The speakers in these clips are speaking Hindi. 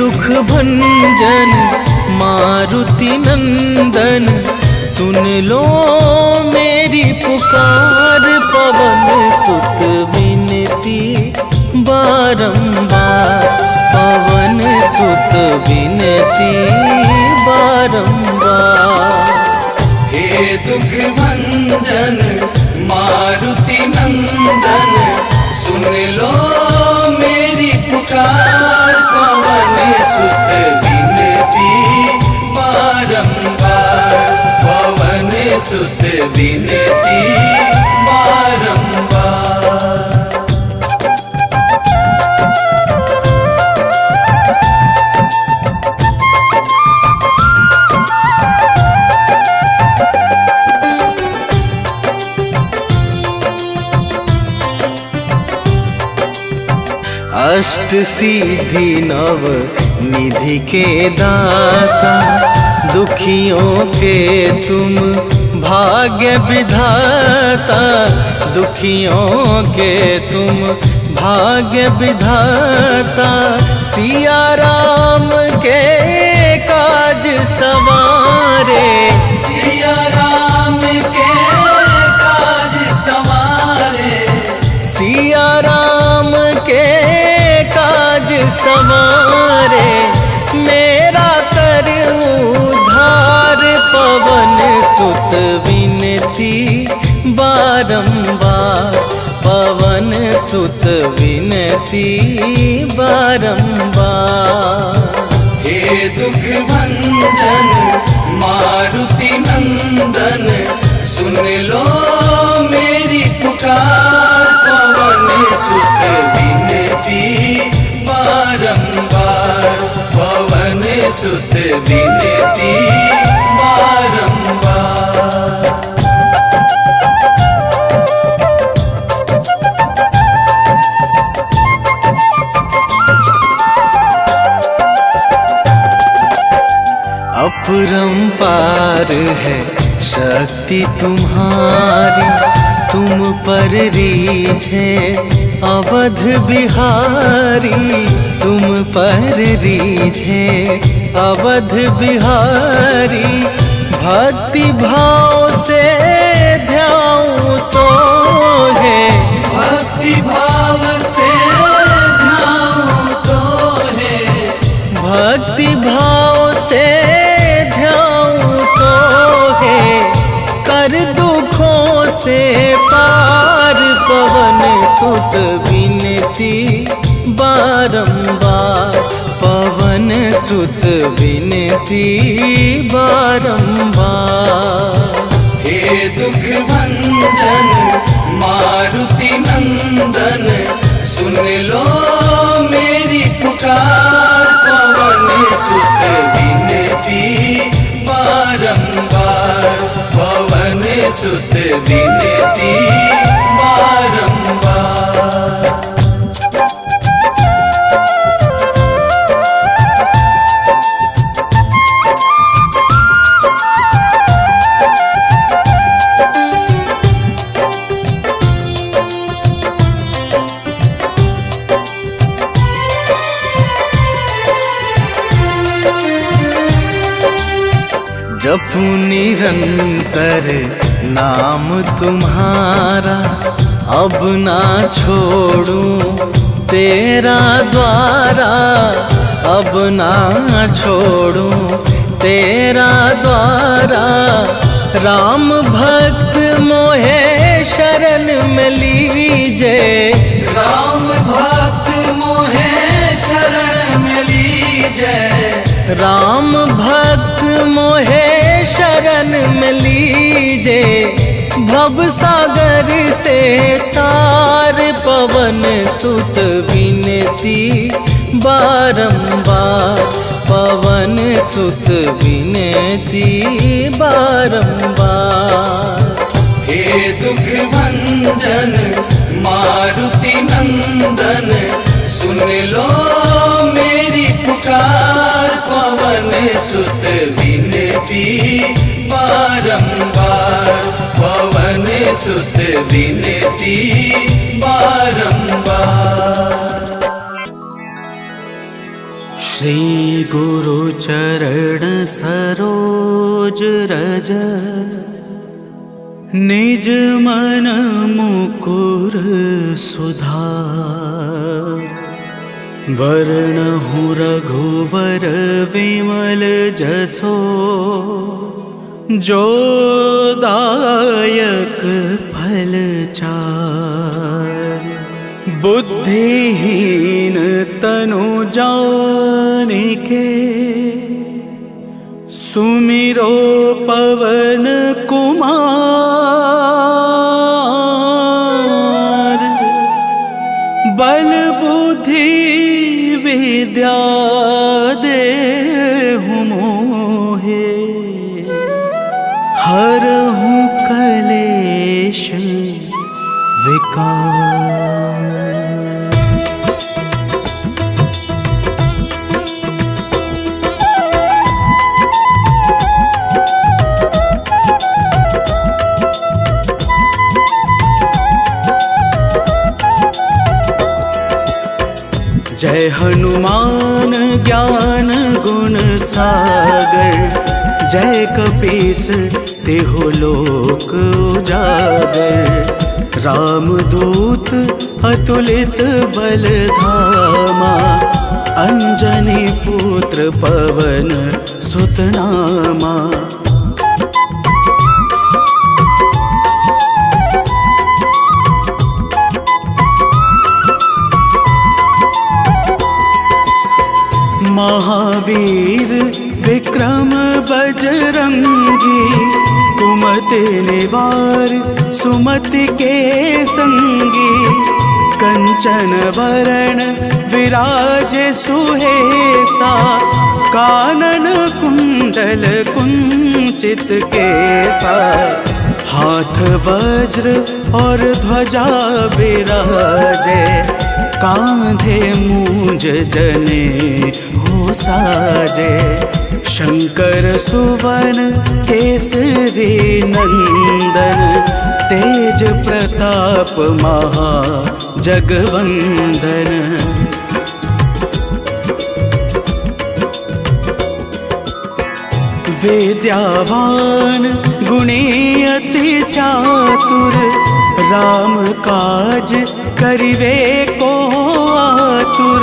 दुख भंजन मारुति नंदन, सुन लो मेरी पुकार। पवन सुत विनती बारंबार, पवन सुत विनती बारंबार। हे दुख भंजन मारुति नंदन, सुन लो मेरी पुकार। पवन सुत विनती बारंबार, पवन सुत विनती बारंबार। अष्ट सिद्धि नव निधि के दाता, दुखियों के तुम भाग्य विधाता। दुखियों के तुम भाग्य विधाता, सिया राम के काज सवारे। सिया राम के काज सवारे, सिया राम के काज सवारे। मेरा कर उद्धार, पवन सुत विनती बारंबार, पवन सुत विनती बारंबार। हे दुख भंजन मारुति नंदन, सुन लो मेरी पुकार। पवन सुत विनती बारंबार, पवन सुत विनती बारंबार। अपरंपार है शक्ति तुम्हारी, तुम पर रीझे अवध बिहारी। तुम पर रीझे अवध बिहारी, भक्ति भाव से ध्याऊं तो है। भक्ति भाव से ध्याऊं तो है, भक्ति भाव से ध्याऊं तो है। कर दुखों से पार, पवन सुत विनती बारंबार, पवन सुत विनती बारंबार। हे दुख भंजन मारुति नंदन, सुन लो मेरी पुकार। पवन सुत विनती बारंबार, पवन सुत विनती बारंबार। जपू निरंतर नाम तुम्हारा, अब ना छोड़ूं तेरा द्वारा। अब ना छोड़ूं तेरा द्वारा। राम भक्त मोहे शरण में लीजे, राम भक्त मोहे शरण में लीजे। राम भक्त मोहे शरण में लीजे। भव सागर से तार, पवन सुत विनती बारंबार, पवन सुत विनती बारंबार। हे दुख भंजन मारुति नंदन, सुन लो मेरी पुकार। पवन सुत विनती बारंबार, पवन सुत विनती बारंबार। श्री गुरु चरण सरोज रज, निज मन मुकुर सुधार। वरणहु रघुवर विमल जसो, जो दायक फल चार। बुद्धिहीन तनु जानिके, सुमिरो पवन कुमार। बल बुद्धि विद्या देहु मोहे, हरहु कलेश विकार। जय हनुमान ज्ञान गुण सागर, जय कपीस तिहु लोक उजागर। रामदूत अतुलित बल धामा, अंजनी पुत्र पवन सुत नामा। महावीर विक्रम बजरंगी, कुमति निवार सुमति के संगी। कंचन वरण विराज सुहेसा, कानन कुंडल कुंचित केसा। हाथ वज्र और ध्वजा विराजे, कांधे मूंज जने हो साजे। शंकर सुवन केसरी नंदन, तेज प्रताप महा जगवंदन। विद्यावान गुणी अति चातुर, राम काज करिवे को आतुर।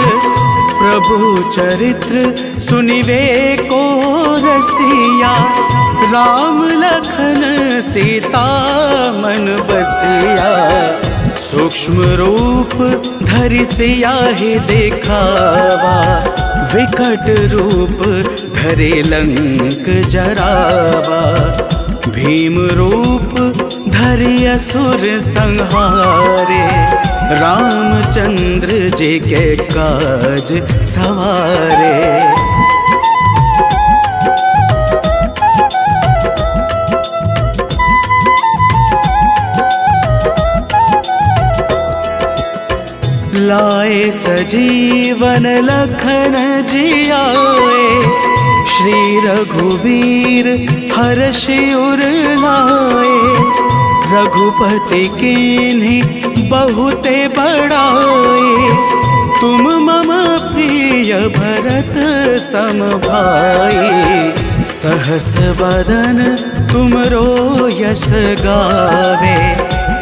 प्रभु चरित्र सुनिवे को रसिया, राम लखन सीता मन बसिया। सूक्ष्म रूप धरि सियाहि दिखावा, विकट रूप धरि लंक जरावा। भीम रूप धरि असुर संहारे, रामचंद्र जी के काज सवारे। लाए सजीवन लखन जियाए, श्री रघुवीर हर्षि उर लाए। रघुपति कीन्ही बहुते बड़ाए, तुम मम प्रिय भरत सम भाई। सहस बदन तुमरो यश गावे,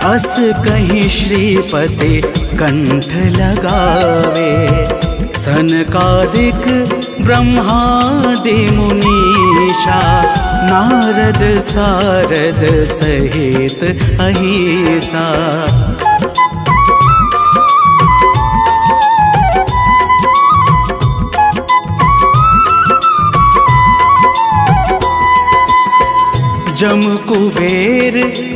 अस कहीं श्रीपति कंठ लगावे। सनकादिक ब्रह्मादि मुनीषा, नारद सारद सहित अहिसा। जम कुबेर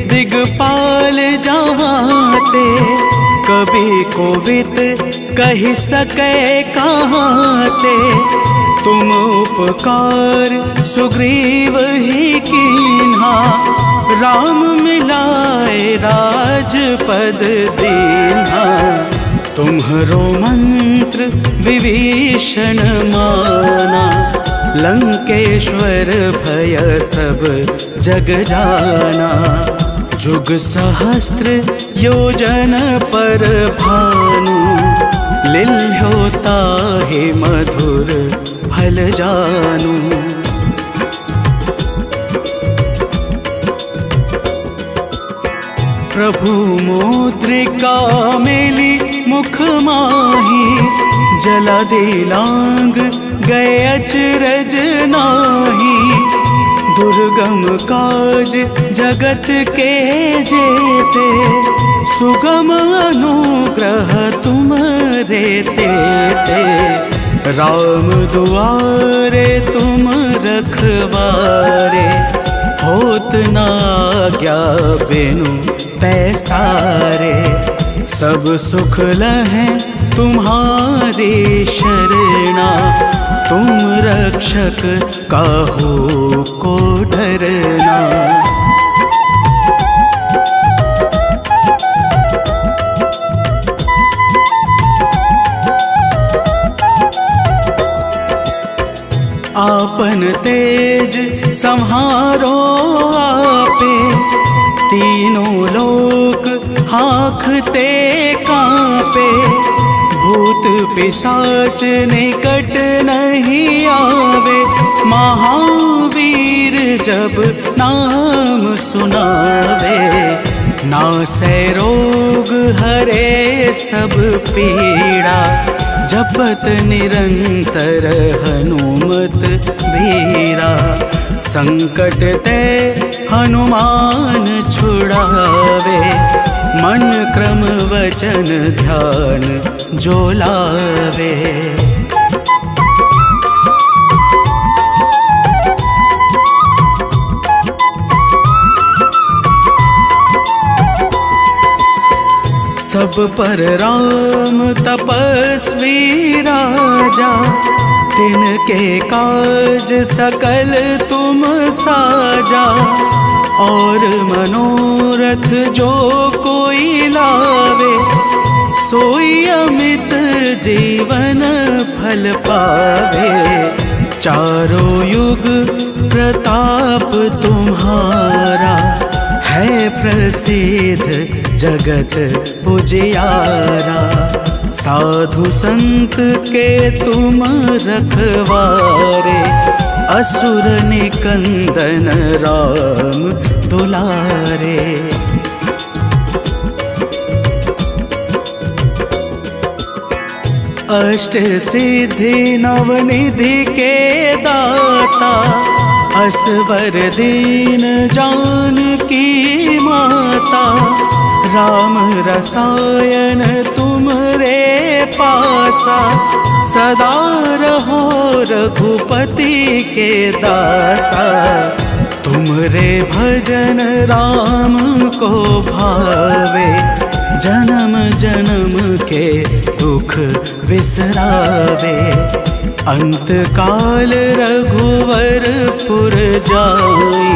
दिगपाल जहाते, कभी कोविद कही सके कहाते। तुम उपकार सुग्रीव ही कीन्हा, राम मिलाए राजपद दीन्हा। तुम्हरो मंत्र विभीषण माना, लंकेश्वर भय सब जग जाना। जुग सहस्त्र योजन पर भानु, लिल्होता हे मधुर फल जानू। प्रभु मुद्रिका मेली मुख माही, जला दे लांग गए अचरज नाही। दुर्गम काज जगत के जेते, सुगम अनुग्रह तुम रेते ते। राम दुआरे तुम रखवारे, होत ना आज्ञा बिनु पैसारे। सब सुख लहै तुम्हारी शरणा, तुम रक्षक काहू को डरना। आपन तेज संहारो आपे, तीनों लोक हाँकते कांपे। भूत पिशाच निकट नहीं आवे, महावीर जब नाम सुनावे। नासै रोग हरे सब पीड़ा, जपत निरंतर हनुमत बीरा। संकट ते हनुमान छुड़ावे, मन क्रम वचन ध्यान जो लावे। सब पर राम तपस्वी राजा, तिनके काज सकल तुम साजा। और मनोरथ जो कोई लावे, सोई अमित जीवन फल पावे। चारों युग प्रताप तुम्हारा, है प्रसिद्ध जगत उजियारा। साधु संत के तुम रखवारे, असुर निकंदन राम दुलारे। अष्ट सिद्धि नवनिधि के दाता, असवर दीन जानकी माता। राम रसायन तुमरे पासा, सदा रहो रघुपति के दासा। तुमरे भजन राम को भावे, जन्म जन्म के दुख बिसरावे। अंत काल रघुवरपुर जाई,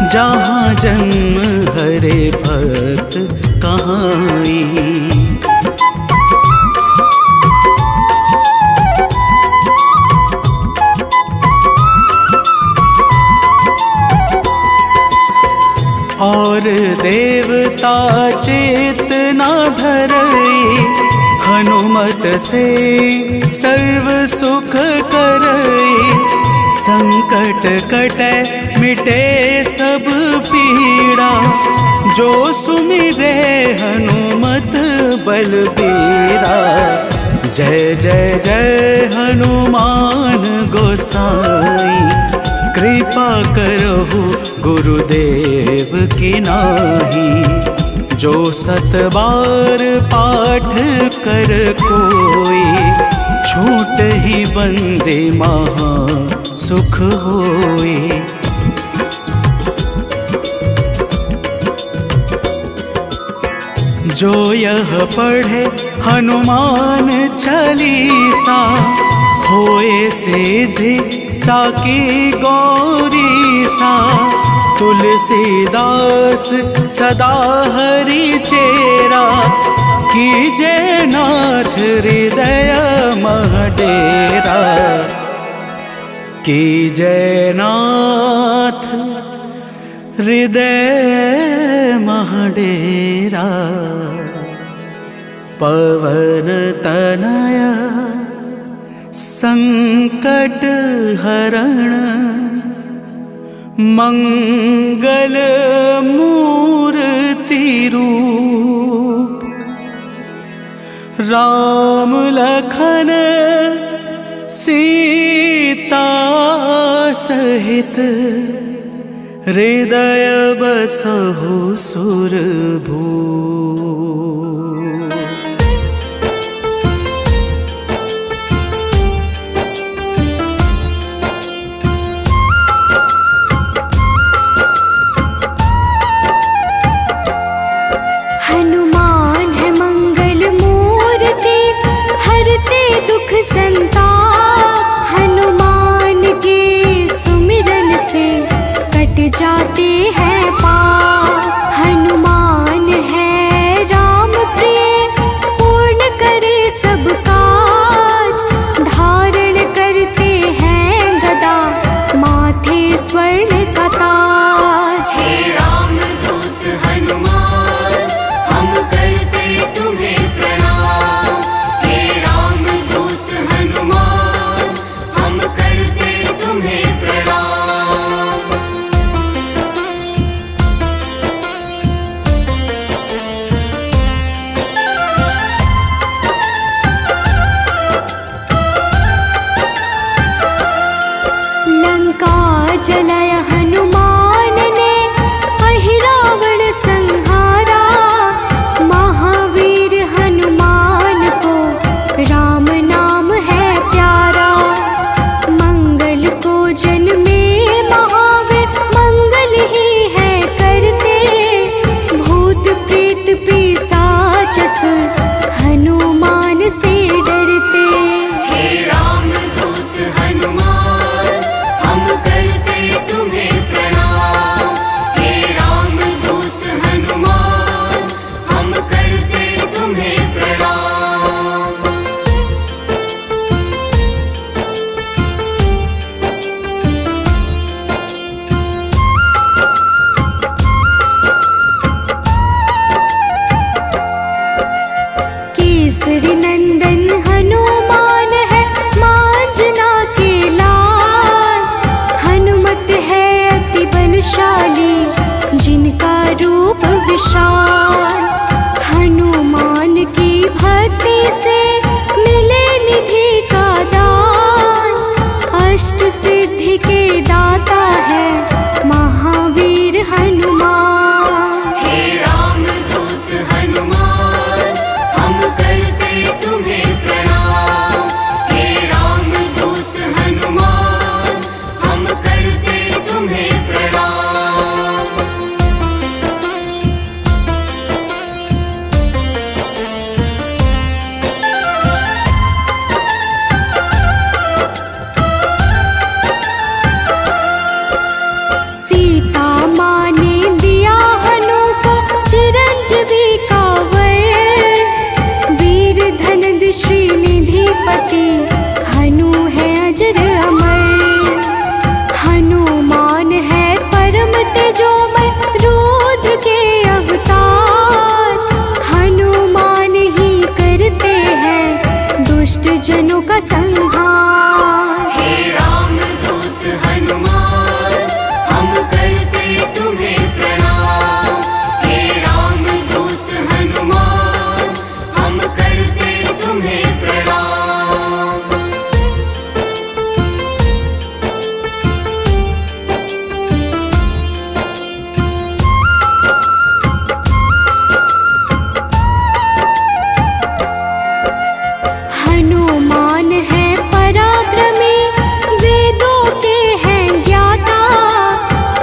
जहाँ जन्म हरे भक्त कहाई। और देवता चेतना धरई, हनुमत से सर्व सुख करई। संकट कटे मिटे सब पीड़ा, जो सुमिरे हनुमत बलबीरा। जय जय जय हनुमान गोसाई, कृपा करहु गुरुदेव की नाही। जो सत बार पाठ कर कोई, छूट ही बंदे महा सुख होई। जो यह पढ़े हनुमान चालीसा, होए सिद्धि साकी गौरी सा। तुलसीदास सदा हरि चेरा, कीजे नाथ हृदय मह डेरा। कीजे नाथ हृदय मह डेरा। पवन तनया संकट हरण मंगल मूर्ति रूप राम लखन सीता सहित हृदय बसहु सुरभूप। हनुमान है मंगल मूर्ति हरते दुख संताप। हनुमान के सुमिरन से कट जाते हैं पाप। हनुमान है राम प्रिय पूर्ण करे सब काज। धारण करते हैं गदा माथे स्वर्ण का ताज। हे रामदूत हनुमान हम करते तुम्हें प्रणाम। हे रामदूत हनुमान हम करते तुम्हें प्रणाम। लंका जलाय हनुमान ने अहिरावण संहारा। महावीर हनुमान को राम नाम है प्यारा। मंगल को जन्मे महावीर मंगल ही है करते। भूत प्रेत पिशाच असुर हनुमान से डरते। हे रामदूत हनुमान हम करते तुम्हें प्रणाम। हे रामदूत हनुमान हम करते तुम्हें प्रणाम। केसरी नंदन हनुमान है मांजना के लाल। हनुमत है अति बलशाली जिनका रूप विशाल। हनुमान की भक्ति से मिले निधि का दान। अष्ट सिद्धि के दाता है महावीर हनुमान। हे रामदूत हनुमान हम करते तुम्हें प्रणाम। हे रामदूत हनुमान हम करते तुम्हें प्रणाम। सीता माँ ने दिया हनु को चिरंजीवी का वर। वीर धनद श्रीनिधिपति हनु है अजर अमर। हनुमान है परम तेजोमय रुद्र के अवतार। हनुमान ही करते हैं दुष्ट जनों का संहार। हे रामदूत हनुमान हम करते तुम्हें प्रणाम। हे रामदूत हनुमान हम करते तुम्हें प्रणाम। हनुमान है पराक्रमी वेदों के हैं ज्ञाता।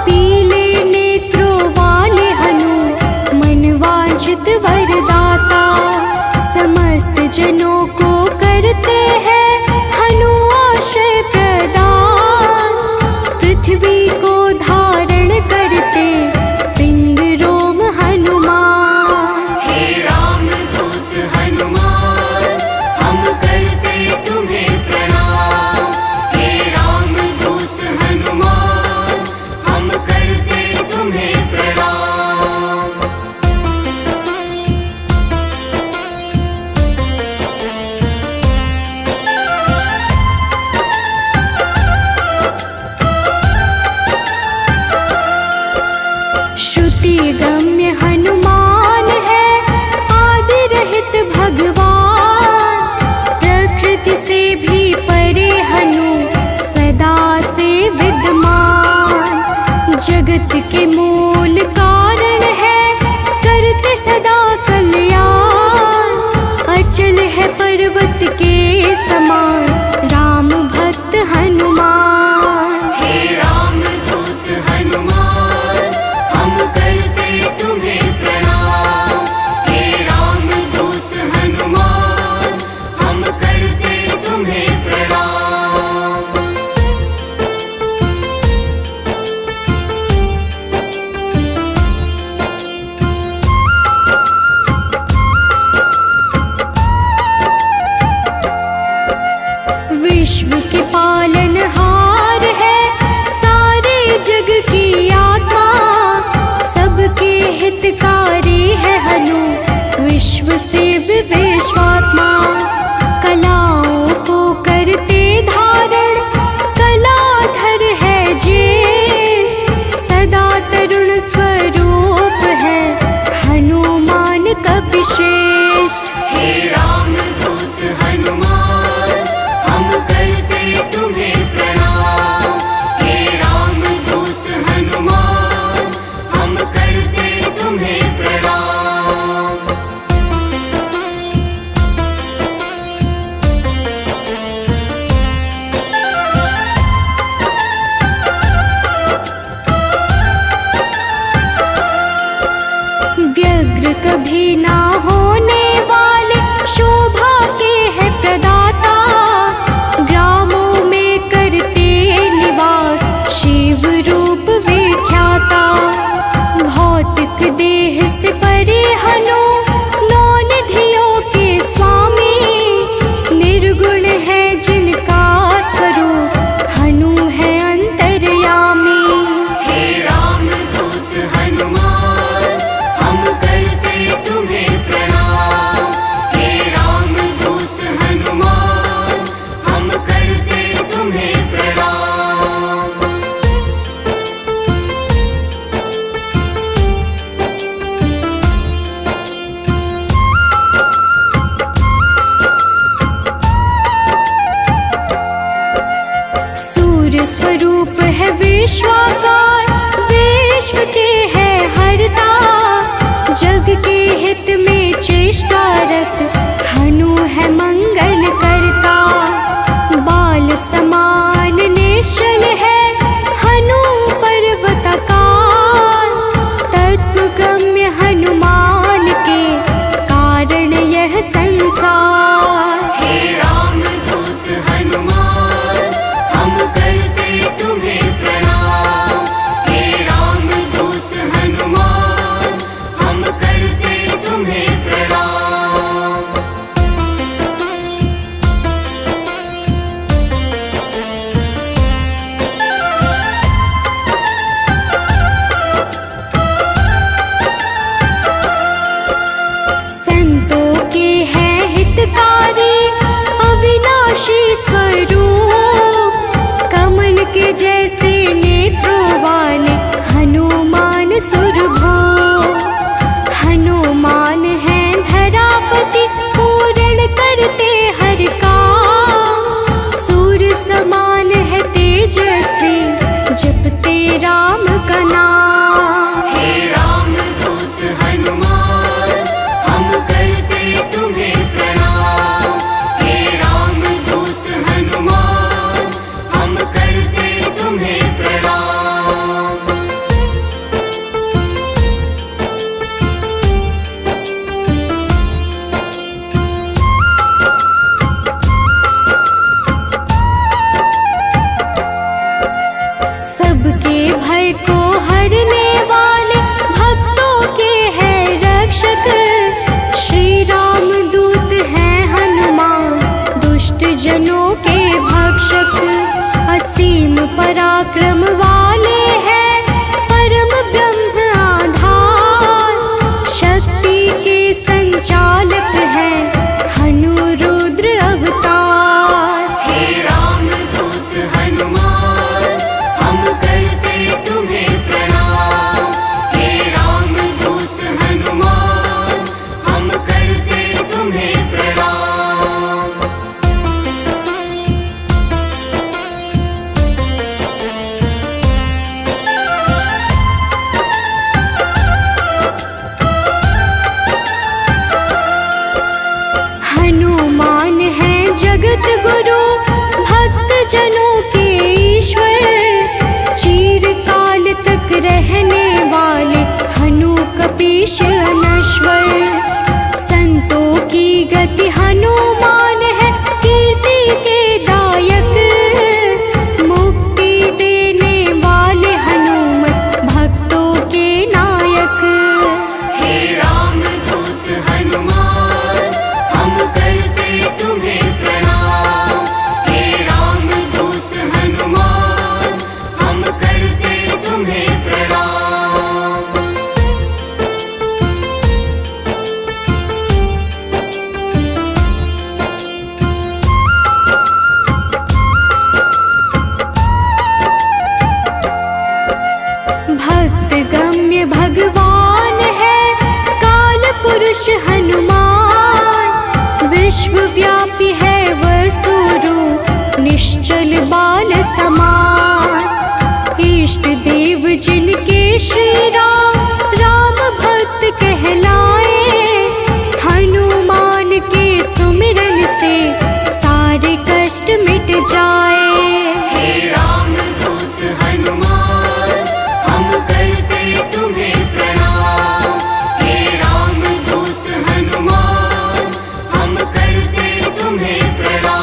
पीले नेत्रों वाले हनु मनवांछित वरदाता। समस्त जनों को करते हैं हनु आश्रय प्रदान। पृथ्वी को धारण करते पिंड रोम हनुमान। हे रामदूत हनुमान हम करते तुम्हें प्रणाम। हे रामदूत हनुमान हम करते तुम्हें प्रणाम। जगत के मूल कारण है, करते सदा कल्याण। अचल है पर्वत के समान, राम भक्त हनुमान। हे राम दूत हनुमान, हम करते तुम्हें प्रणाम। हे राम दूत हनुमान, हम करते तुम्हें प्रणाम। विश्व के पालनहार है, सारे जग की आत्मा। सबके हितकारी है हनु, विश्व से विश्वात्मा। कलाओं को करते धारण, कलाधर है ज्येष्ठ। सदा तरुण स्वरूप है, हनुमान कपिश्रेष्ठ। हे राम दूत हनुमान, हम करते तुम्हें प्रणाम। हे राम दूत हनुमान, हम करते तुम्हें प्रणाम। व्यग्र कभी ना होने वाले, शोभा के है प्रदाता। ग्रामों में करते निवास, शिव रूप विख्याता। भौतिक देह से परे हनु, नौ निधियों के स्वामी। निर्गुण है जिनका स्वरूप, हनु है अंतर्यामी। हे राम दूत हनुमान, हम करते तुम्हें प्रणाम। हे राम दूत हनुमान, हम करते तुम्हें प्रणाम। सूर्य स्वरूप है विश्वाकार, विश्व के है हरता। जग के हित में चेष्टारत, हनु है मंगल करता। बाल समान निश्चल है, हनु पर्वताकार। तत्वगम्य हनुमान के, कारण यह संसार। हे राम दूत हनुमान, हम करते तुम्हें प्रणाम। हे राम दूत हनुमान, हम करते तुम्हें प्रणाम। संतों के हैं हितकारी, अविनाशी स्वरूप। कमल के जैसे नेत्रों वाले, हनुमान सुरभो। हनुमान है धरापति, पूर्ण करते हर काम। सूर्य समान है तेजस्वी, जपते राम का नाम। हे राम दूत हनुमान, हम करते तुम्हें प्रणाम। हे राम दूत हनुमान, हम करते तुम्हें प्रणाम। सबके भय को हरने वाले, भक्तों के हैं रक्षक। श्री राम दूत हैं हनुमान, दुष्ट जनों के भक्षक। असीम पराक्रम वाले हैं, परम ब्रह्म आधार। शक्ति के संचालक हैं, हनु रुद्र अवतार। हे राम दूत हनुमान, हम करते तुम्हें प्रणाम। हे राम दूत हनुमान, हम करते तुम्हें रहने वाले हनु कपीश अनश्वर। संतों की गति हनुमान है, कीर्ति के दायक। मुक्ति देने वाले हनुमत भक्तों के नायक। हे रामदूत हनुमान, हम करते तुम्हें प्रणाम। हे रामदूत हनुमान, हम करते तुम्हें प्रणाम। भक्त गम्य भगवान है काल पुरुष हनुमान। विश्वव्यापी है वसुरूप निश्चल बाल समान। इष्ट देव जिनके श्री राम, राम भक्त कहलाए। हनुमान के सुमिरन से सारे कष्ट मिट जाए। हे रामदूत हनुमान, हम करते तुम्हें प्रणाम। हे रामदूत हनुमान, हम करते तुम्हें प्रणाम।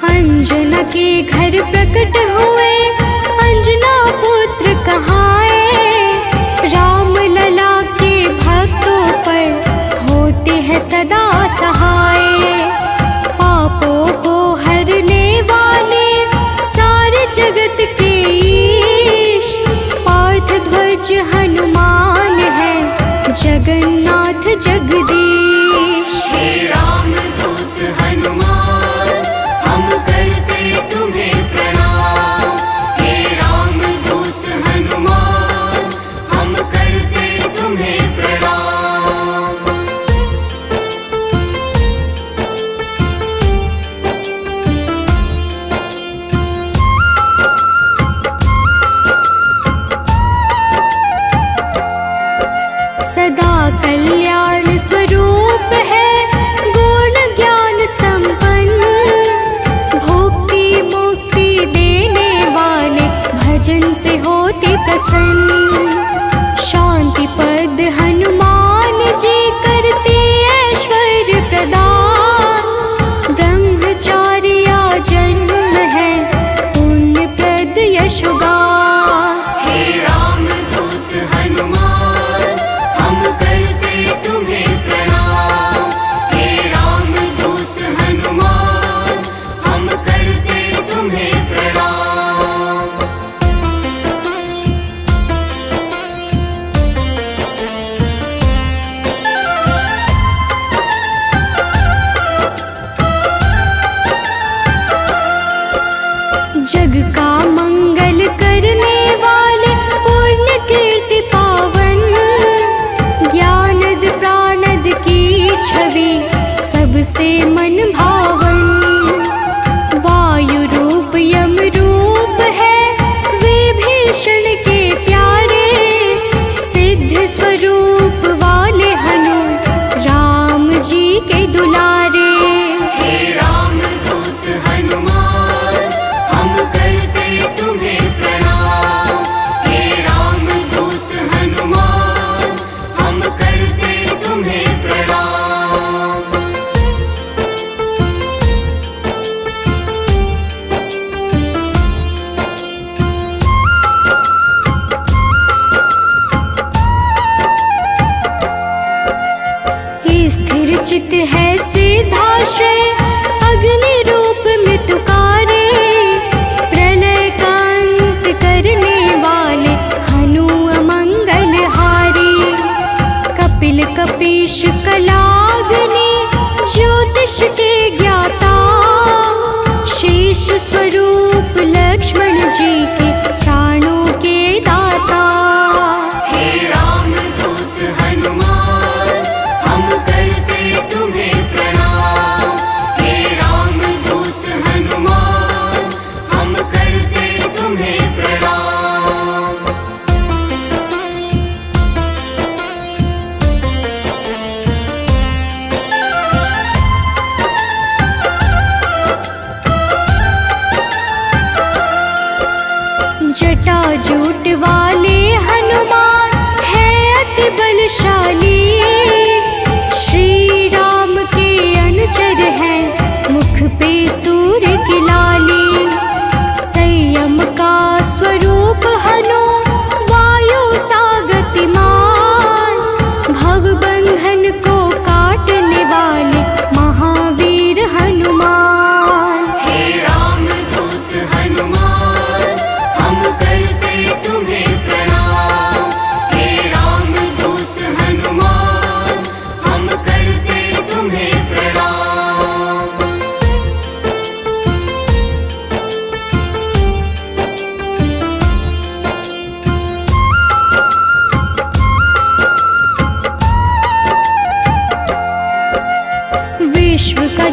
अंजना के घर प्रकट हुए, अंजना पुत्र कहाए। राम लला के भक्तों पर होते हैं सदा सहाय। पापों को हरने वाले सारे जगत के ईश। पार्थ ध्वज हनुमान है, जगन्नाथ जगदीश। हे रामदूत हनुमान, हम करते तुम्हें प्रणाम। हे रामदूत हनुमान, हम करते तुम्हें प्रणाम। सदा कल्याण स्वरूप है, गुण ज्ञान संपन्न। भुक्ति मुक्ति देने वाले भजन से होते प्रसन्न। शांति पद हनुमान जी करते ऐश्वर्य प्रदान। ब्रह्मचार्या जन्म है, पुण्य प्रद यशोगान। हे रामदूत हनुमान, हम करते तुम्हें प्रणाम। हे रामदूत हनुमान, हम करते तुम्हें प्रणाम। जग का मंगल करने वाले, पुण्य कीर्ति पावन।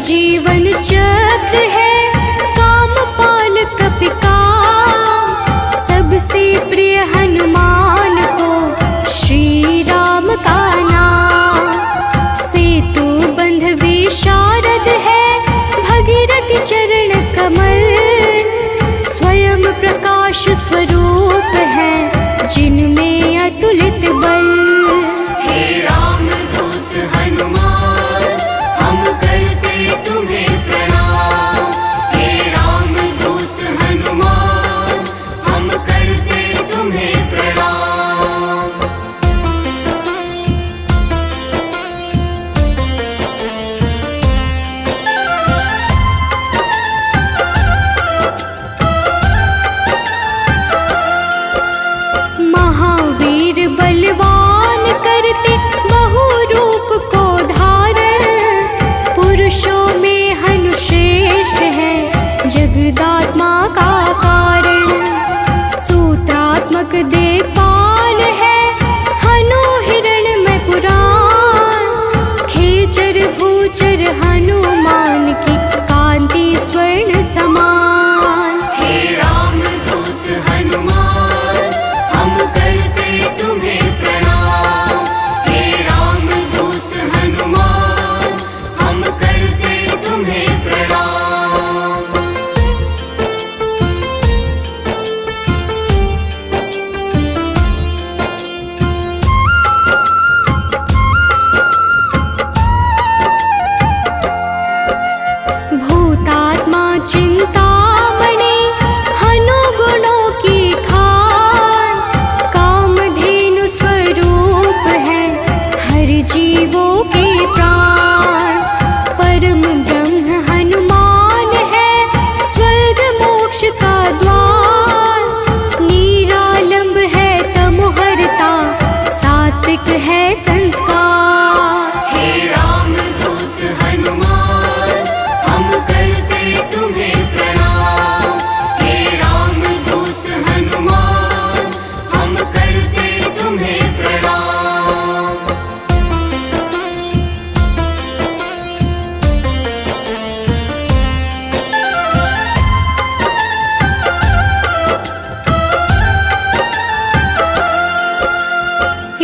जीवन चक्र है, कामपाल कपिकाम। सबसे प्रिय हनुमान को श्री राम का नाम। सेतु बंध विशारद है, भगीरथ चरण कमल। स्वयं प्रकाश स्वरूप है, जिनमें अतुलित बल। हे राम दूत हनुमान, हम करते तुम्हें प्रणाम। हे राम दूत हनुमान, हम करते तुम्हें प्रणाम। महावीर बलवान करते बहु रूप को धारण। पुरुषों में हनुश्रेष्ठ है, जगदात्मा का कारण। सूत्रात्मक देवपाल है, हनु हिरण्मय पुराण। खेचर भूचर हनुमान की, कांति स्वर्ण समान। हे राम दूत हनुमान, हम करते तुम्हें प्रणाम। हे राम दूत हनुमान, हम करते तुम्हें प्रणाम। भूतात्मा चिंतामणि, हनु गुणों की खान। कामधेनु स्वरूप है, हर जीवों के प्राण। परम ब्रह्म हनुमान है, स्वर्ग मोक्ष का द्वार। निरालंब है तमोहरता, सात्विक है संस्कार। हे राम दूत हनुमान, हम करते तुम्हें प्रणाम। हे राम दूत हनुमान, हम करते तुम्हें प्रणाम।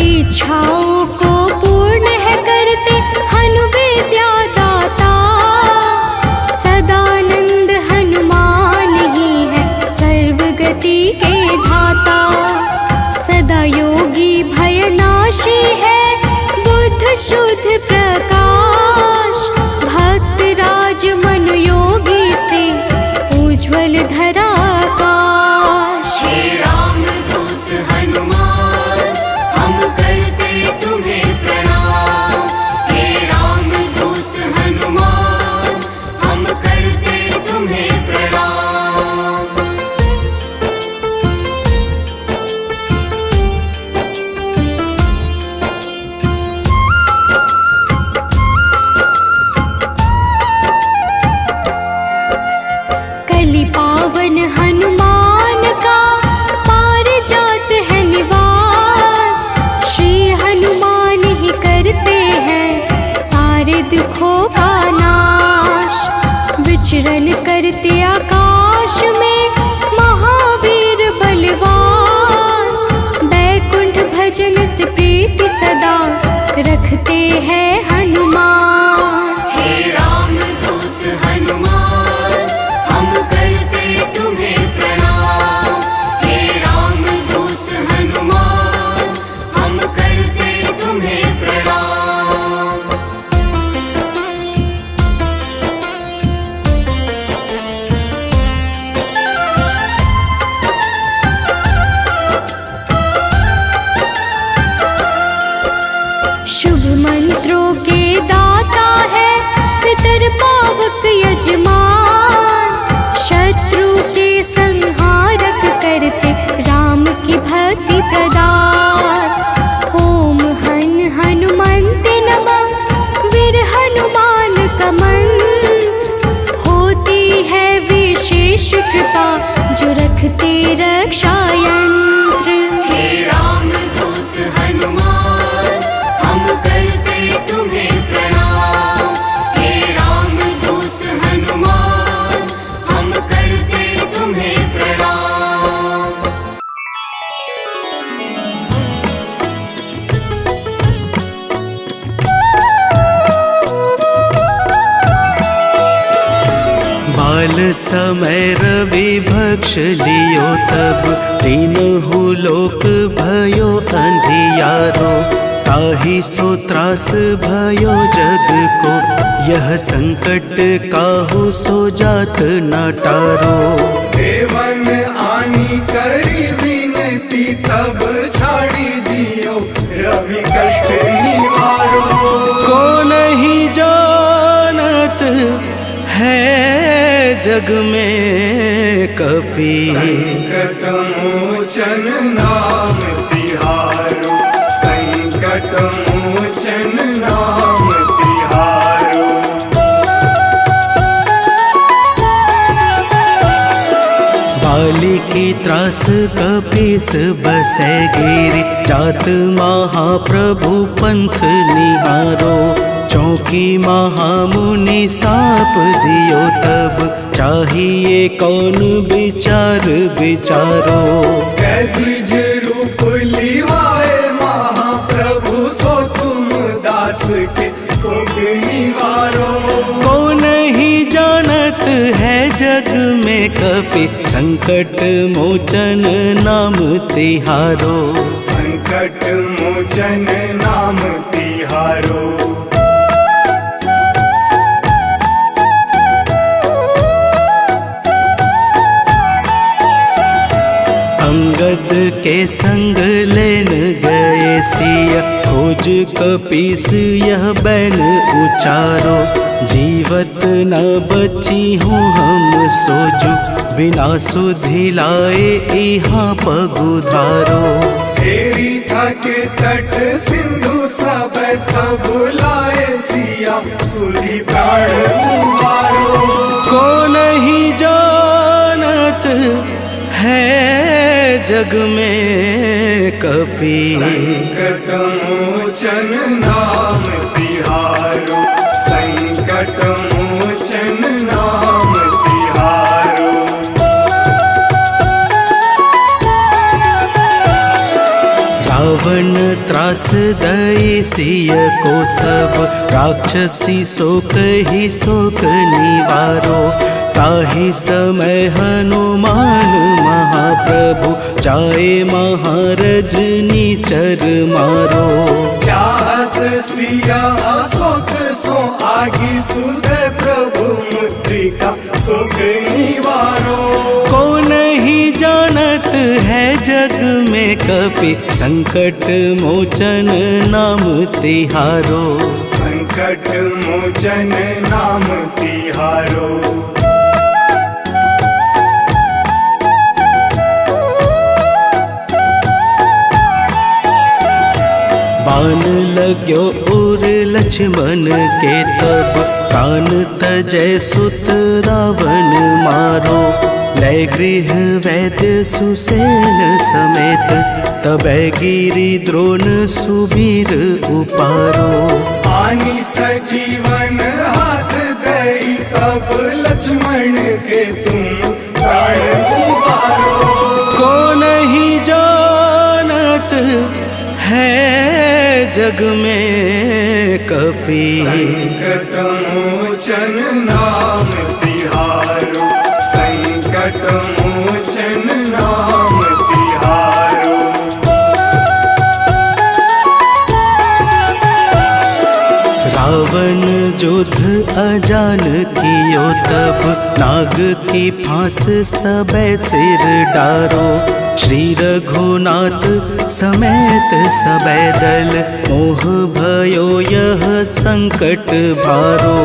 इच्छाओं को पूर्ण है करते, हनु विद्या दाता। सदानंद हनुमान ही है, सर्वगति के धाता। सदा योगी भयनाशी है, बुद्ध शुद्ध प्रकाश। भक्त राज मन योगी से, उज्ज्वल धरा आकाश। हे राम दूत हनुमान, हम करते तुम्हें प्रणाम। हे राम दूत हनुमान, हम करते तुम्हें प्रणाम। कलि पावन हनुमान का, पारिजात है निवास। श्री हनुमान ही करते हैं, सारे दुखों का नाश। विचरण करते आकाश में, महावीर बलवान। बैकुंठ भजन से प्रीति सदा, रखते हैं हनुमान। हे राम दूत हनुमान, हम करते तुम्हें प्रणाम। हे राम दूत हनुमान, हम करते तुम्हें प्रणाम। शुभ मंत्रों के दाता, काल समय रवि भक्ष लियो तब, तीनहु लोक भयो अंधियारो। ताहि सो त्रास भयो जग को, यह संकट काहू सो जात न टारो। देवन आनी करी विनती, तब छाड़ी दियो रवि कष्ट निवारो। को नहीं जानत है जग में कपि, संकट मोचन नाम तिहारो, संकट मोचन नाम तिहारो। बाली की त्रास कपीस बसै गिरि, जात महाप्रभु पंथ निहारो। चौकी महामुनि साप दियो तब, चाहिए कौन विचार विचारो। कैदिज रूप लिवाए महाप्रभु, सो तुम दास के शोक निवारो। को नहीं जानत है जग में कपि, संकट मोचन नाम तिहारो। संकट मोचन नाम तिहारो। अंगद के संग लेन गए सिया, खोज कपीस यह बैन उचारो। जीवत न बची हूँ हम सोजू, बिना सुधि लाए यहाँ पगुधारो। तेरी थके तट सिंधु सब तब लाए सिया, सुधि प्राण उबारो। को नहीं जानत है जग में कपि, संकट मोचन नाम तिहारो, संकट मोचन नाम तिहारो। रावण त्रास दई सिय को सब, राक्षसी शोक ही शोक निवारो। ताहि समय हनुमान महाप्रभु, जाए महारज नीचर मारो। चाहत सिया अशोक सो आगी, सुध प्रभु मुद्रिका शोक निवारो। को नहीं जानत है जग में कपि, संकट मोचन नाम तिहारो। संकट मोचन नाम तिहारो। बाण लाग्यो उर लक्ष्मण के तब, प्राण तजय सुत रावण मारो। लय गृह वैद्य सुसेन समेत, तबै गिरि द्रोण सुबीर उपारो। आनी सजीवन हाथ दई, तब लक्ष्मण के तुम प्राण उबारो। को नहीं जानत है जग में कपि, संकट मोचन नाम तिहारो, संकट मोचन नाम तिहारो। रावण युद्ध अजान कियो तब, नाग की फांस सबे सिर डारो। श्री रघुनाथ समेत सबे दल, मोह भयो यह संकट भारो।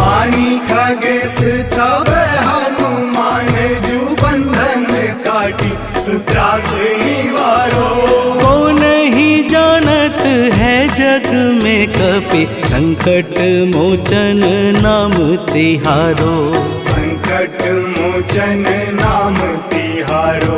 आनी खगेश तब हनुमान, जू बंधन काटी सुत्रास निवारो। को नहीं जानत है जग में कपि, संकट मोचन नाम तिहारो। संकट मोचन नाम तिहारो।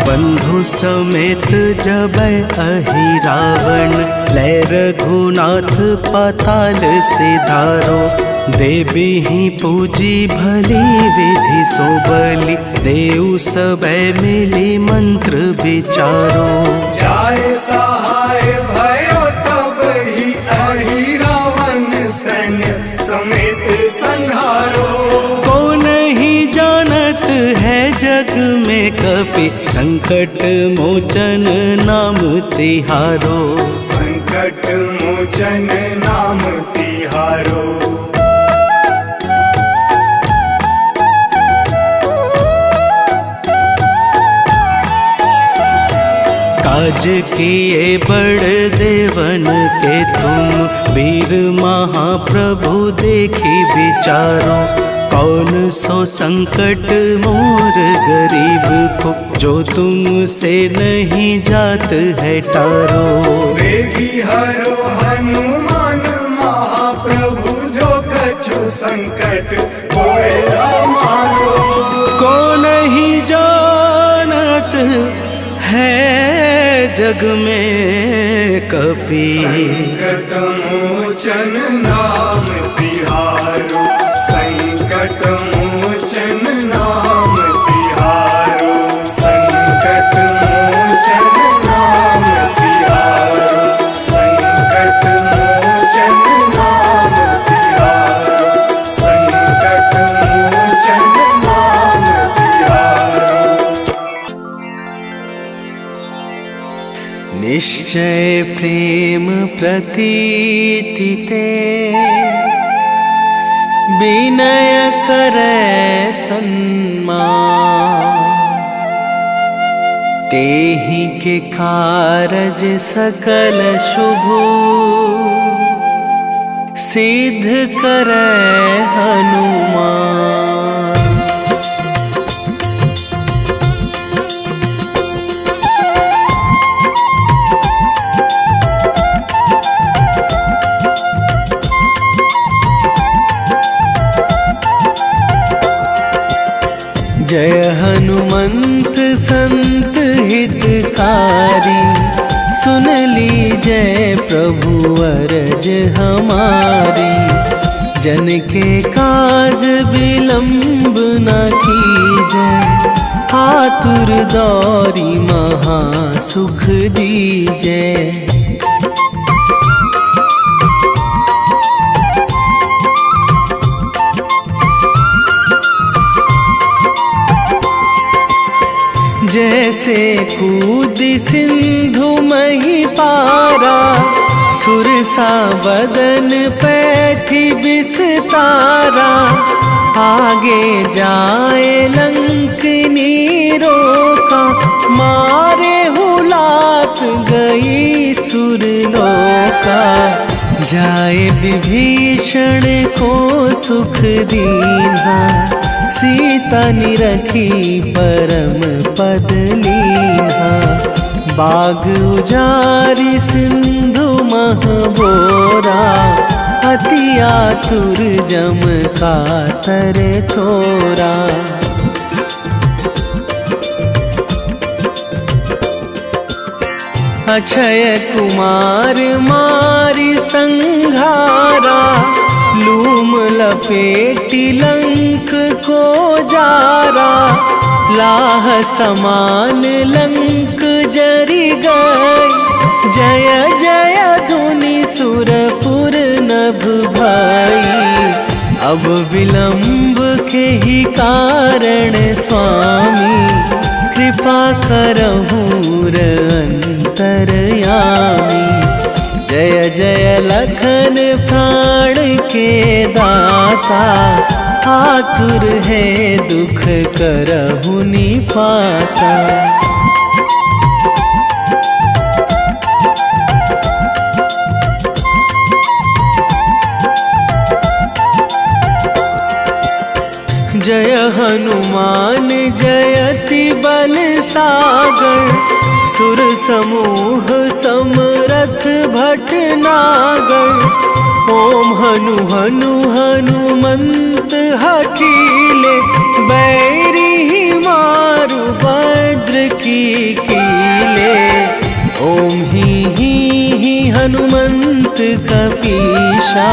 बंधु समेत जब अहि रावण, लय रघुनाथ पाताल सिधारो। देवी ही पूजी भली विधि सो बलि, देव सबे मिली मंत्र विचारो। जाय सहाय भयो तब ही अहि रावण सैन्य समेत संहारो। कौन ही जानत है जग में कपि, संकट मोचन नाम तिहारो। संकट मोचन नाम तिहारो। काज किए बड़ देवन के तुम, वीर महाप्रभु देखी विचारो। कौन सो संकट मोर गरीब को, जो तुमसे नहीं जात है टारो। वेगी हरो हनुमान महाप्रभु, जो कछु संकट होए हमारो। को नहीं जानत है जग में कपि, संकट मोचन नाम तिहारो। संकट मोचन नाम तिहारो। संकट मोचन नाम तिहारो। संकट मोचन नाम तिहारो। संकट मोचन नाम तिहारो। निश्चय प्रेम प्रतीति ते, विनय करे सन्मान। तेहि के कारज सकल शुभ, सिद्ध करे हनुमान। जय हनुमंत संत हितकारी, सुन लीजय प्रभु अरज हमारी। जन के काज विलंब न कीजय, आतुर दौरी महा सुख दीजय। जैसे कूद सिंधु मही पारा, सुरसा बदन पैठी बिस्तारा। आगे जाए लंकनी रोका, मारे हुलात गई सुरलोका। जाए विभीषण को सुख दीन्हा, सीता निरखी परम पद लीन्हा। बाग उजारी सिंधु महबोरा, अति आतुर जम कातर थोरा। अक्षय कुमार मारी संघारा, लूम लपेटी लंक को जारा। लाह समान लंक जरी गई, जय जय धुनि सुरपुर नभ भाई। अब विलंब के ही कारण स्वामी, कृपा करहूँ अंतरयामी। जय जय लखन प्राण के दाता, आतुर है दुख करहु निपाता। जय हनुमान जयति बल सागर, सुर समूह समरथ भटनागर। ओम हनु हनु हनुमंत हठीले, बैरी ही मारु भद्र की हनुमंत कपीशा।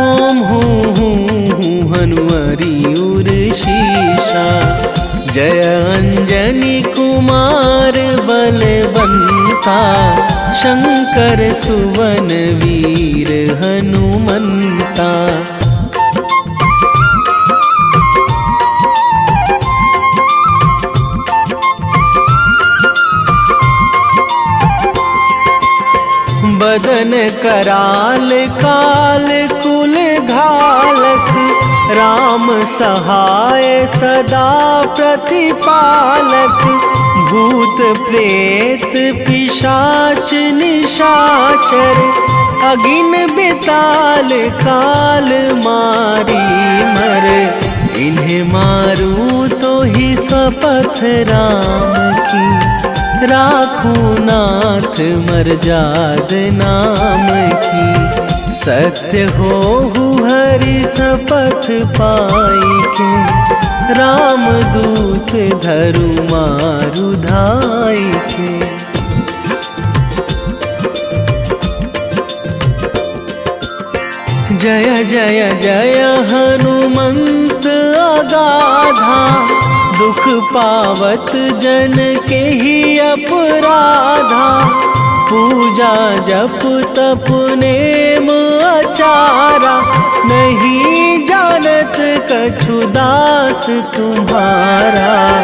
ओम हूँ हनुमरी उर्शीशा। जय अंजनी कुमार बलवंता। शंकर सुवन वीर हनुमंता। बदन कराल काल कुल घालक। राम सहाय सदा प्रतिपालक। भूत प्रेत पिशाच निशाचर। अगिन बिताल काल मारी मर। इन्हें मारूं तो ही शपथ राम की। राखूं नाथ मर्याद नाम की। सत्य हो हरि शपथ पाई के। राम दूत धरु मारु धाई के। जय जय जय हनुमंत अगाधा। दुख पावत जन के ही अपराधा। पूजा जप तप नेम आचारा। नहीं जानत कछु दास तुम्हारा।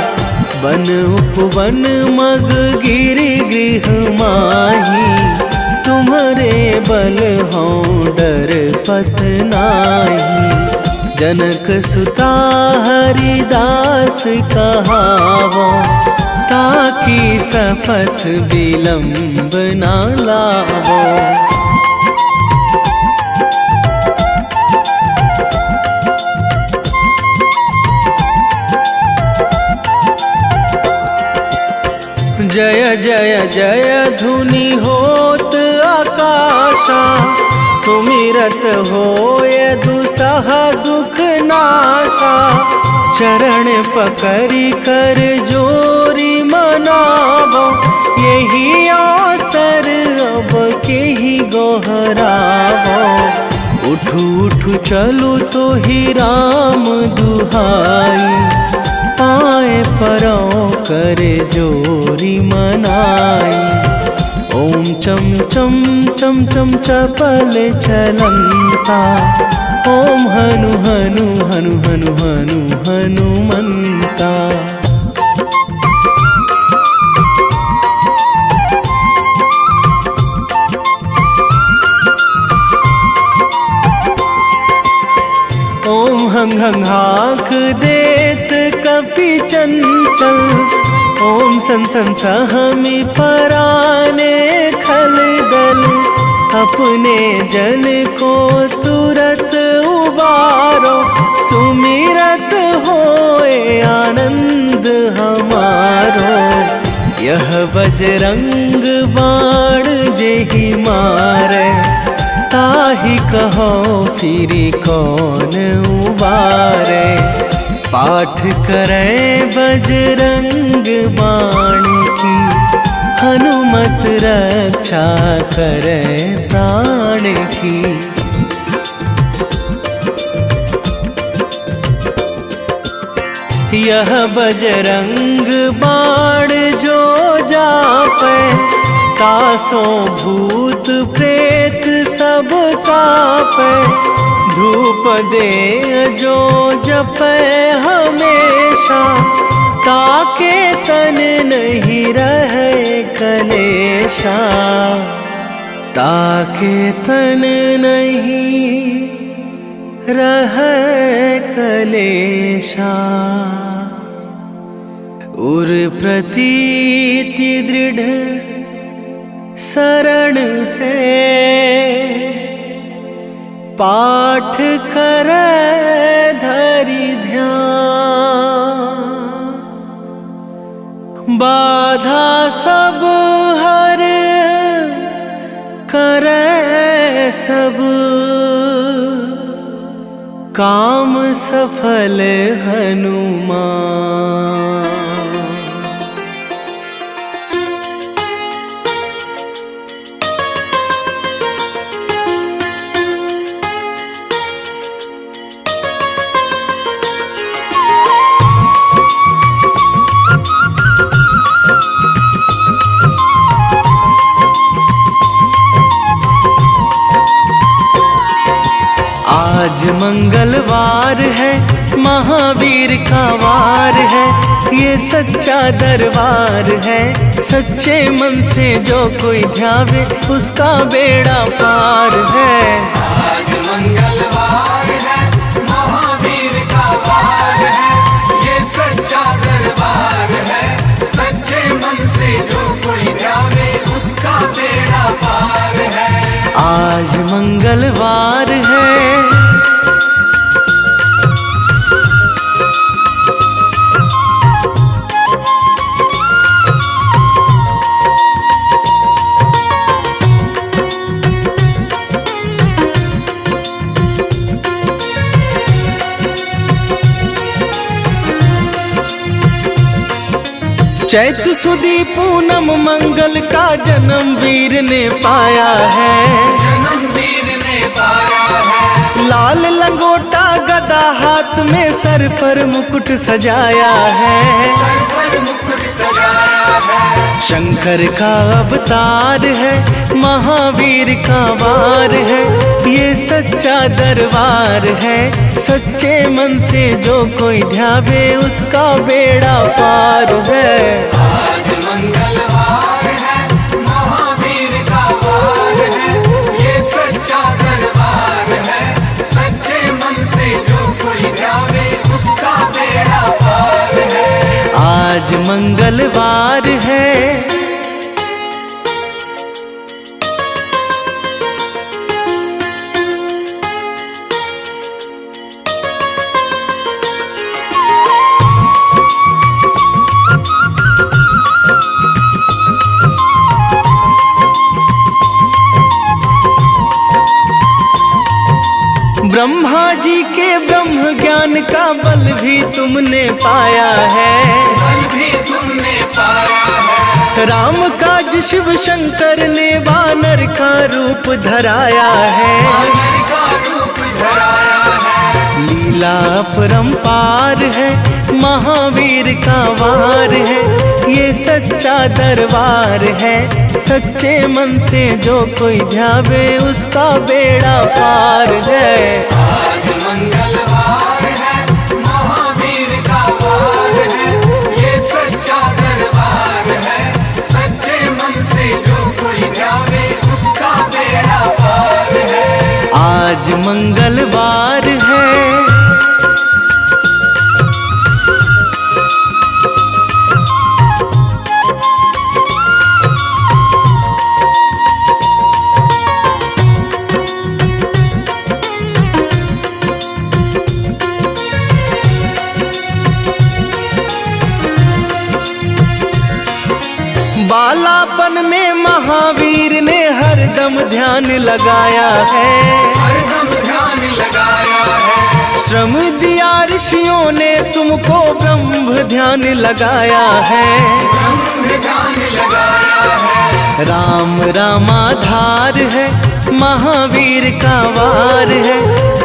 वन उपवन मग गिरि गृह माही। तुम्हारे बल हो डर पत नाही। जनक सुता हरिदास कहावो। ताकि शपथ विलंब ना लावो। जय जय जय धुनि होत आकाशा। सुमिरत होय दुसह दुख नाशा। चरण पकड़ी कर जोरी मनावो। यही अवसर अब के ही गोहरावो। उठू उठू चलू तो ही राम दुहाई। पाए परो करे जोरी मनाई। ओम चम चम चम चम चपल चलंता। ओम हनु हनु हनु हनु हनु हनुमंता। ओम हंग हंग हाक देत कपि चंचल। ओम सन सन सहमी पराने खल दल। अपने जन को तुरत उबारो। सुमिरत होए आनंद हमारो। यह बजरंग बाण जेहि मारे। ताहि कहो फिरी कौन उबारे। पाठ करें बजरंग बाण की। हनुमत रक्षा करें प्राण की। यह बजरंग बाण जो जापे। तासों भूत प्रेत सब कापे। धूप दे जो जपे हमेशा। ताके तन नहीं रहे कलेशा। ताके तन नहीं रहे कलेशा। उर प्रतीति दृढ़ शरण है। पाठ करे धरि ध्यान। बाधा सब हर करे सब। काम सफल हनुमान। मंगलवार है, महावीर का वार है, ये सच्चा दरबार है। सच्चे मन से जो कोई ध्यावे उसका बेड़ा पार है। आज मंगलवार है, महावीर का वार है, ये सच्चा दरबार है। सच्चे मन से जो कोई ध्यावे उसका बेड़ा पार है। आज मंगलवार है। चैत सुदी पूनम मंगल का जन्म वीर ने पाया है। जन्म वीर ने पाया है। लाल लंगोटा गदा हाथ में, सर पर मुकुट सजाया है। सर पर मुकुट सजाया है। शंकर का अवतार है, महावीर का वार है, ये सच्चा दरबार है। सच्चे मन से जो कोई ध्यावे उसका बेड़ा पार है। आज मंगलवार है, महावीर का वार है, ये सच्चा दरबार है। सच्चे मन से जो कोई ध्यावे उसका बेड़ा पार है। आज मंगलवार है। ब्रह्मा जी के ब्रह्म ज्ञान का बल भी तुमने पाया है। बल भी तुमने पाया है। राम काज शिव शंकर ने वानर का रूप धराया है। वानर का रूप धराया है। लीला अपरंपार है, महावीर का वार है, ये सच्चा दरबार है। सच्चे मन से जो कोई ध्यावे उसका बेड़ा पार है। आज मंगलवार है, महावीर का वार है, ये सच्चा दरबार है। सच्चे मन से जो कोई ध्यावे उसका बेड़ा पार है। आज मंगलवार है। बालापन में महावीर ने हरदम ध्यान लगाया है। हरदम ध्यान लगाया है। श्रम दिया ऋषियों ने तुमको, ब्रह्म ध्यान लगाया है। ब्रह्म ध्यान लगाया है। राम रामाधार है, महावीर का वार है,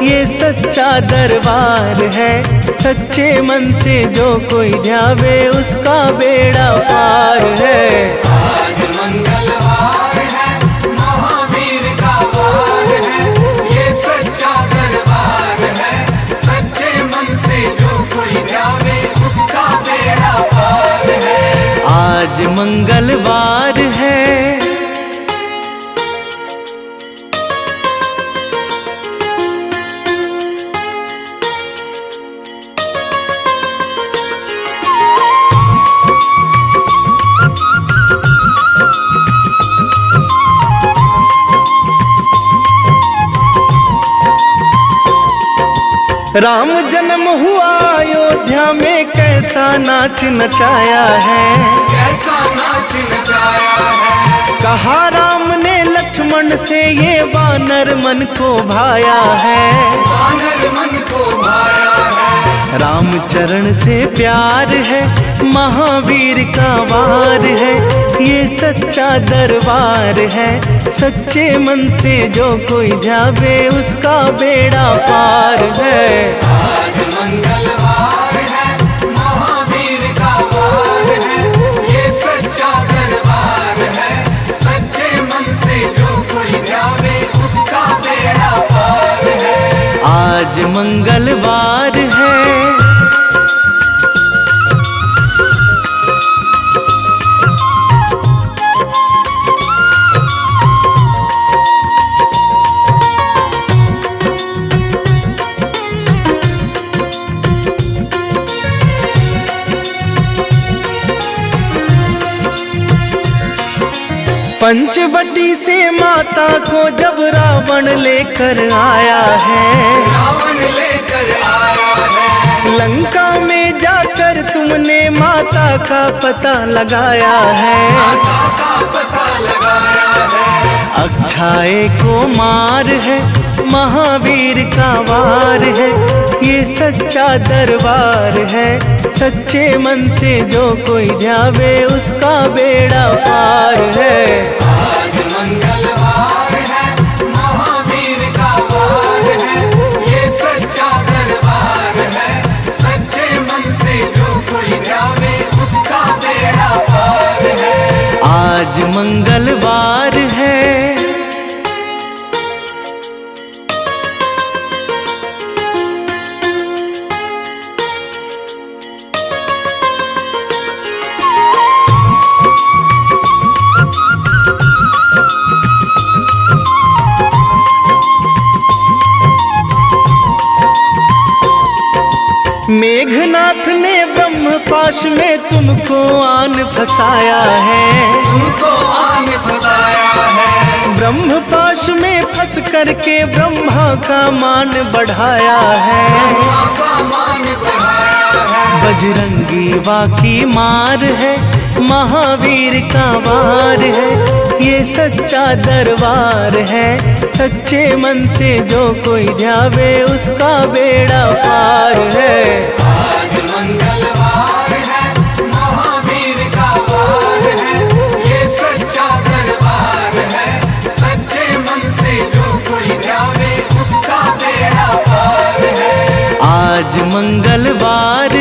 ये सच्चा दरबार है। सच्चे मन से जो कोई ध्यावे उसका बेड़ा पार है। आज मंगलवार है, महावीर का वार है, ये सच्चा दरबार है। सच्चे मन से जो कोई ध्यावे उसका बेड़ा पार है। आज मंगलवार है। राम जन्म हुआ अयोध्या में, कैसा नाच नचाया है। कैसा नाच नचाया है। कहा राम ने लक्ष्मण से, ये वानर मन को भाया है। वानर मन को भाया है। राम चरण से प्यार है, महावीर का वार है, ये सच्चा दरबार है। सच्चे मन से जो कोई ध्यावे उसका बेड़ा पार है। आज मंगलवार है, महावीर का वार है, ये सच्चा दरबार है। सच्चे मन से जो कोई ध्यावे उसका बेड़ा पार है। आज पंचवटी से माता को जब रावण लेकर आया है, रावण लेकर आया है, लंका में जाकर तुमने माता का पता लगाया है। माता का पता लगाया है, अक्षाए को मार है, महावीर का वार है, ये सच्चा दरबार है। सच्चे मन से जो कोई ध्यावे उसका बेड़ा पार है। आज मंगलवार है, महावीर का वार है, ये सच्चा दरबार है। सच्चे मन से जो कोई ध्यावे उसका बेड़ा पार है। आज मंगलवार है। मेघनाथ ने ब्रह्मपाश में तुमको आन फंसाया है, तुमको आन फंसाया है, ब्रह्मपाश में फंस करके ब्रह्मा का मान बढ़ाया है। ब्रह्मा का मान बढ़ाया है, बजरंगी वाकी मार है, महावीर का वार है, ये सच्चा दरबार है। सच्चे मन से जो कोई ध्यावे उसका बेड़ा पार है। आज मंगलवार है, महावीर का वार है, ये सच्चा दरबार है। सच्चे मन से जो कोई ध्यावे उसका बेड़ा पार है। आज मंगलवार